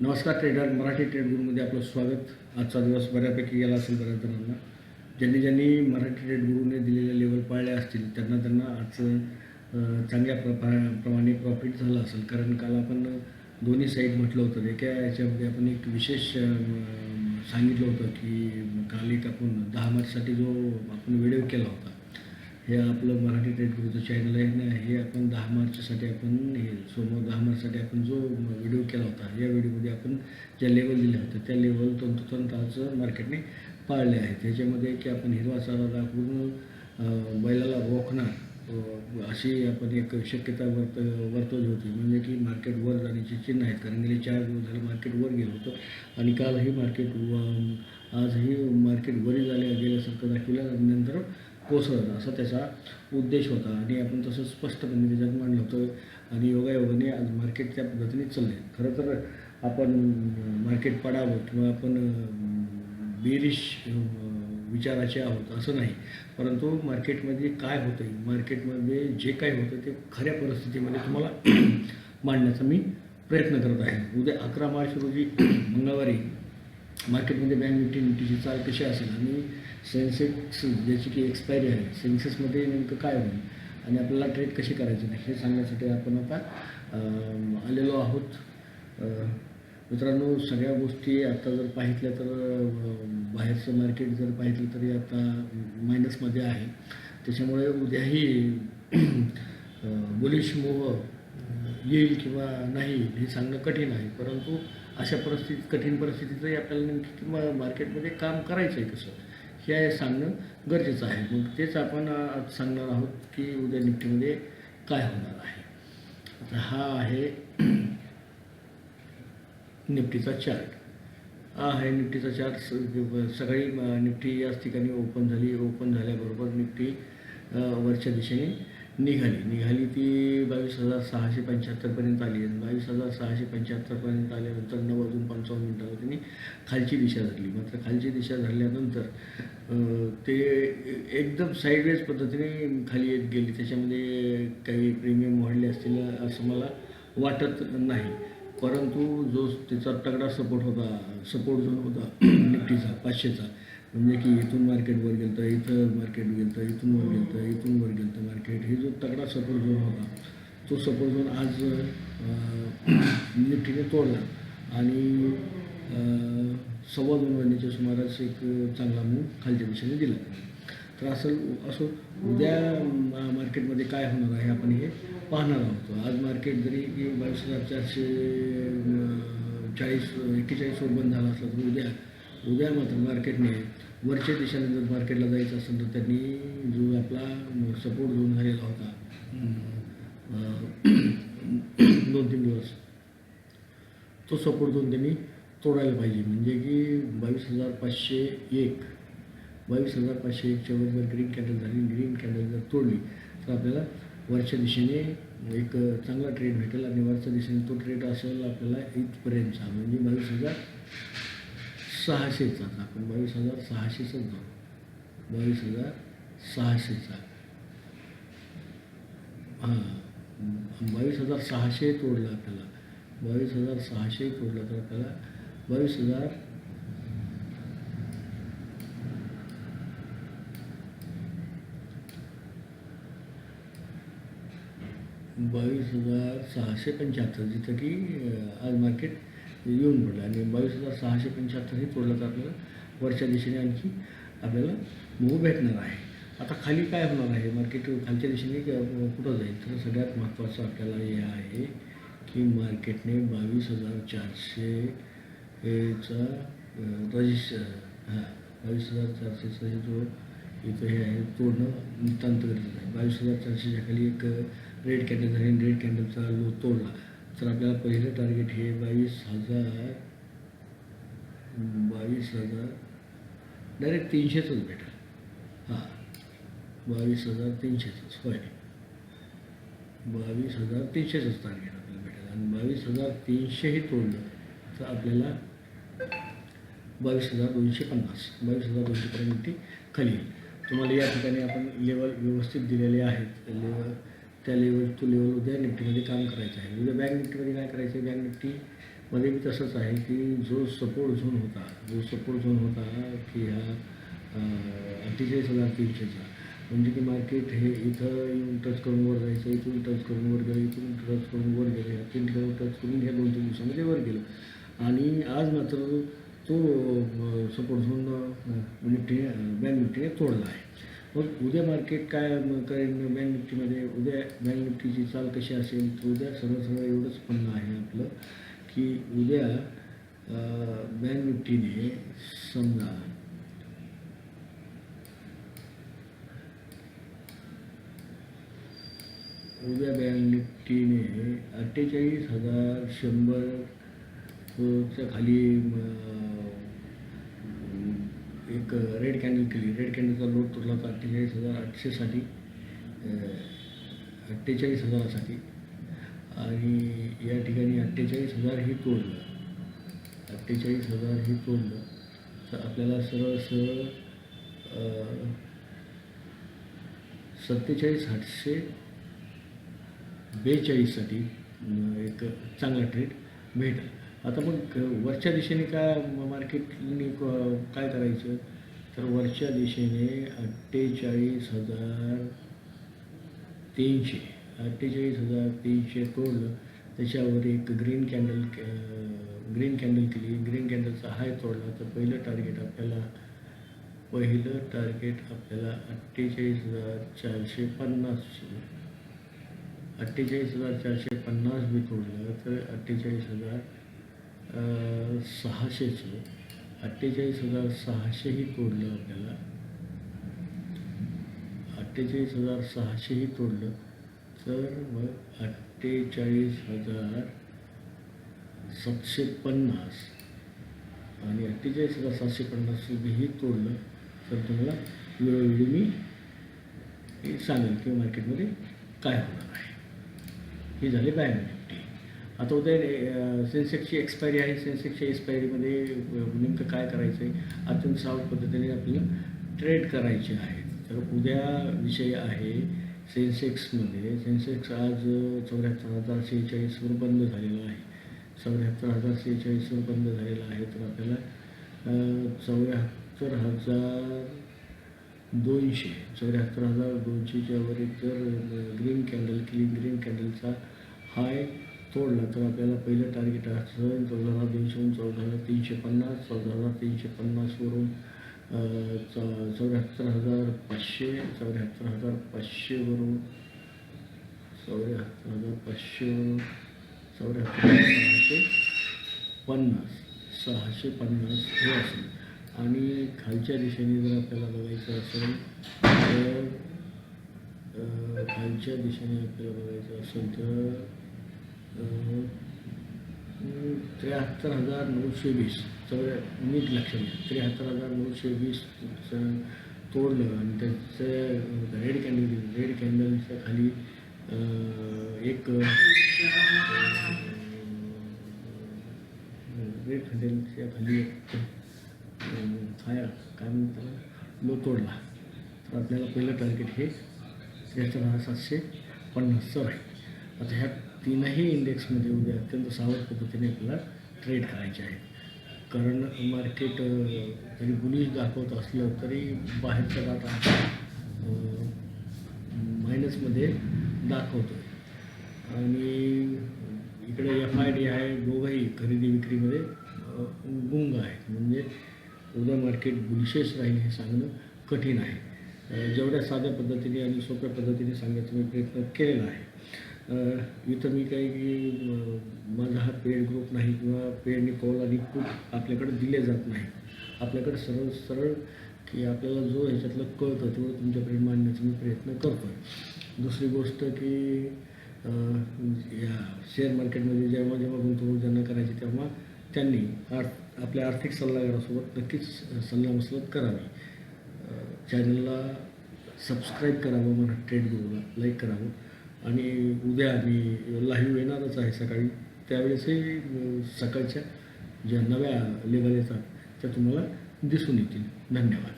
नमस्कार trader, Marathi trade गुरुमध्ये आपलं स्वागत. आजचा दिवस बऱ्यापैकी गेला असेल बऱ्याच जणांना. ज्यांनी मराठी ट्रेड गुरुने दिलेले लेवल पाळले असतील त्यांना आज चांगल्या प्रमाणे प्रॉफिट झालं असेल. कारण काल आपण दोन्ही साईड म्हटलं होतं. एका याच्यामध्ये आपण एक विशेष सांगितलं होतं की काल एक आपण 10 मार्चसाठी जो आपण व्हिडिओ केला होता, हे आपलं मराठी ट्रेड गुरुचं चॅनल आहे ना, हे आपण 10 मार्चसाठी आपण हे समोर 10 मार्चसाठी आपण जो व्हिडिओ केला होता, या व्हिडिओमध्ये आपण ज्या लेवल दिल्या होत्या त्या लेवल तंतोतंत आज मार्केटने पाळले आहेत. त्याच्यामध्ये की आपण हिरवा चारा दाखवून बैलाला रोखणार अशी आपण एक शक्यता वर्तवली होती. म्हणजे की मार्केट वर जाण्याची चिन्ह आहेत. कारण गेले 4 दिवस झाले मार्केट वर गेलं होतं आणि कालही आजही मार्केट वरी गेल्यासारखं दाखवलं आणि नंतर कोसळलं, असा त्याचा उद्देश होता. आणि आपण तसं स्पष्टपणे त्याच्यात मांडलं होतं आणि योगायोगाने आज मार्केट त्या पद्धतीने चालले. खरं तर आपण मार्केट पडावं किंवा आपण बेरिश विचाराचे आहोत असं नाही, परंतु मार्केटमध्ये काय होतं आहे, मार्केटमध्ये जे काय होतं ते खऱ्या परिस्थितीमध्ये तुम्हाला मांडण्याचा मी प्रयत्न करत आहे. उद्या 11 मार्च रोजी मंगळवारी मार्केटमध्ये निफ्टीची चाल कशी असेल आणि सेन्सेक्स ज्याची की एक्सपायरी आहे, सेन्सेक्समध्ये नेमकं काय होईल आणि आपल्याला ट्रेड कशी करायची हे सांगण्यासाठी आपण आता आलेलो आहोत. मित्रांनो, सगळ्या गोष्टी आता जर पाहितल्या तर बाहेरचं मार्केट जर पाहितलं तरी आता मायनसमध्ये आहे. त्याच्यामुळे उद्याही बुलिश मोह येईल किंवा नाही हे सांगणं कठीण आहे. परंतु अशा कठीण परिस्थितीतही आपल्याला नेमकी किंवा मार्केटमध्ये काम करायचं आहे कसं हे सांगणं गरजेचं आहे. मग तेच आपण आज सांगणार आहोत की उद्या निफ्टीमध्ये काय होणार आहे. आता हा आहे निफ्टीचा चार्ट. हा आहे निफ्टीचा चार्ट. सकाळी निफ्टी याच ठिकाणी ओपन झाली. ओपन झाल्याबरोबर निफ्टी वरच्या दिशेने निघाली ती 22,675पर्यंत आली. आणि 22,675पर्यंत आल्यानंतर 9:55 त्यांनी खालची दिशा धरली. मात्र खालची दिशा धरल्यानंतर ते एकदम साईडवेज पद्धतीने खाली येत गेली. त्याच्यामध्ये काही प्रीमियम वाढले असतील असं मला वाटत नाही. परंतु जो त्याचा तगडा सपोर्ट झोन होता निफ्टीचा 500चा, म्हणजे की इथून मार्केट वर गेलं तर इथं मार्केट गेलं तर इथून वर गेलं तर इथून वर गेलं तर मार्केट, हे जो तगडा सपोर्ट झोन होता तो सपोर्ट झोन आज निफ्टीने तोडला आणि 2:15 महिन्याच्या सुमारास एक चांगला मूव खालच्या दिशेने दिला. तर असं उद्या मार्केटमध्ये काय होणार आहे आपण हे पाहणार आहोत. आज मार्केट जरी 22,441 वर बंद झाला असला तर उद्या मात्र मार्केटने वरच्या दिशेने जर मार्केटला जायचं असेल तर त्यांनी जो आपला सपोर्ट झोन झालेला होता 2-3 दिवस, तो सपोर्ट झोन त्यांनी तोडायला पाहिजे. म्हणजे की 22,501च्या वर ग्रीन कॅन्डल झाली. ग्रीन कॅन्डल जर तोडली तर आपल्याला वरच्या दिशेने एक चांगला ट्रेड भेटेल आणि वरच्या दिशेने तो ट्रेड असेल आपल्याला इथपर्यंतचा, म्हणजे 22,600चा. आपण 22,600चाच जाऊ. 22,600चा 22,600 तोडला आपल्याला. 22,600 तोडला तर आपल्याला 22,675 जिथं की आज मार्केट येऊन पडलं आणि 22,675 हे तोडलं तर आपल्याला वरच्या दिशेने आणखी आपल्याला मूव भेटणार आहे. आता खाली काय होणार आहे, मार्केट खालच्या दिशेने कुठं जाईल, तर सगळ्यात महत्त्वाचं आपल्याला हे आहे की मार्केटने 22,400चा 22,400चा हे जो इथं हे आहे तोडणं नितांत गरजेचं आहे. 22,400च्या खाली एक रेड कॅन्डल झाली. रेड कॅन्डलचा लो तोडला तर आपल्याला पहिलं टार्गेट हे 22,000 डायरेक्ट 300च भेटेल. 22,300च होय, 22,300च टार्गेट आपल्याला भेटेल. आणि 22,300 हे तोडलं तर आपल्याला 22,250पर्यंत खाली येईल. तुम्हाला या ठिकाणी आपण लेवल व्यवस्थित दिलेले आहेत. त्या लेवल उद्या निफ्टीमध्ये काम करायचं आहे. उद्या बँक निफ्टीमध्ये काय करायचं आहे, बँक निफ्टी मध्ये बी तसंच आहे की जो सपोर्ट झोन होता की ह्या 48,300चा, म्हणजे की मार्केट हे इथं येऊन टच करून वर जायचं, इथून टच करून वर गेलं, इथून टच करून वर गेलं, ह्या 3 ठिकाणी टच करून ह्या 2-3 दिवसामध्ये वर गेलं आणि आज मात्र तो सपोर्ट झोन बँक निफ्टीने तोडला आहे. मग उद्या मार्केट काय करेल बँक निफ्टीमध्ये? उद्या बँक निफ्टीची चाल कशी असेल? तर उद्या सरळ एवढंच म्हणणं आहे आपलं की उद्या बँक निफ्टीने समजा उद्या बँक निफ्टीने 48,100च्या खाली एक रेड कॅन्डल केली. रेड कॅन्डलचा लोड तोडला होता 48,800साठी, 48,000साठी आणि या ठिकाणी 48,000 ही तोडलं. 48,000 ही तोडलं तर आपल्याला सरळ 47,842साठी एक चांगला ट्रेड भेटेल. आता मग वरच्या दिशेने काय मार्केटने काय करायचं? तर वरच्या दिशेने 48,300 तोडलं, त्याच्यावर एक ग्रीन कॅन्डल केली. ग्रीन कॅन्डलचा हाय तोडला तर पहिलं टार्गेट आपल्याला 48,450 बी तोडलं तर 48,600 ही तोडलं आपल्याला. 48,600 ही तोडलं तर मग 48,750 आणि 48,750 ही तोडलं तर तुम्हाला वेळोवेळी मी सांगेल की मार्केटमध्ये काय होणार आहे. ही झाली बँक निफ्टी. आता उद्या सेन्सेक्सची एक्सपायरी आहे. सेन्सेक्सच्या एक्सपायरीमध्ये नेमकं काय करायचं आहे? अत्यंत सावध पद्धतीने आपल्याला ट्रेड करायचे आहेत. तर उद्या विषय आहे सेन्सेक्समध्ये. सेन्सेक्स आज 74,046वर बंद झालेला आहे. 74,046वर बंद झालेला आहे. तर आपल्याला 74,200च्या वर एक जर ग्रीन कॅन्डल केली, ग्रीन कॅन्डलचा हाय तोडला तर आपल्याला पहिलं टार्गेट असेल 14,200वरून 14,350, 14,350वरून 74,500, 74,500वरून 74,500वरून 74,650 हे असेल. आणि खालच्या दिशेने जर आपल्याला बघायचं असेल तर 73,920 नीट लक्षात घ्या. 73,920 तोडलं आणि त्याचं रेड कॅन्डलच्या खाली एक रेड कॅन्डलच्या खाली एक काय म्हणतात लो तोडला तर आपल्याला पहिलं टार्गेट हे 73,750 राहील. आता ह्या तीनही इंडेक्समध्ये उद्या अत्यंत सावध पद्धतीने आपल्याला ट्रेड करायचे आहे. कारण मार्केट जरी बुलिश दाखवत असलं तरी बाहेरचा डाटा मायनसमध्ये दाखवतो आहे आणि इकडे FID आहे. दोघंही खरेदी विक्रीमध्ये गुंग आहेत. म्हणजे उद्या मार्केट बुलिशच राहील हे सांगणं कठीण आहे. जेवढ्या साध्या पद्धतीने आणि सोप्या पद्धतीने सांगण्याचा मी प्रयत्न केलेला आहे. इथं मी काही माझा हा पेड ग्रुप नाही किंवा पेडनी कॉल आणि खूप आपल्याकडे दिले जात नाही. आपल्याकडे सरळ की आपल्याला जो ह्याच्यातलं कळतं तेवढं तुमच्यापर्यंत मांडण्याचा मी प्रयत्न करतो आहे. दुसरी गोष्ट की या शेअर मार्केटमध्ये जेव्हा गुंतवणूक ज्यांना करायची तेव्हा त्यांनी आपल्या आर्थिक सल्लागारासोबत नक्कीच सल्लामसलत करावी. चॅनलला सबस्क्राईब करावं, मला ट्रेड गुरुला लाईक करावं आणि उद्या मी लाईव्ह येणारच आहे सकाळी. त्यावेळेसही सकाळच्या ज्या नव्या लेवल येतात त्या तुम्हाला दिसून येतील. धन्यवाद.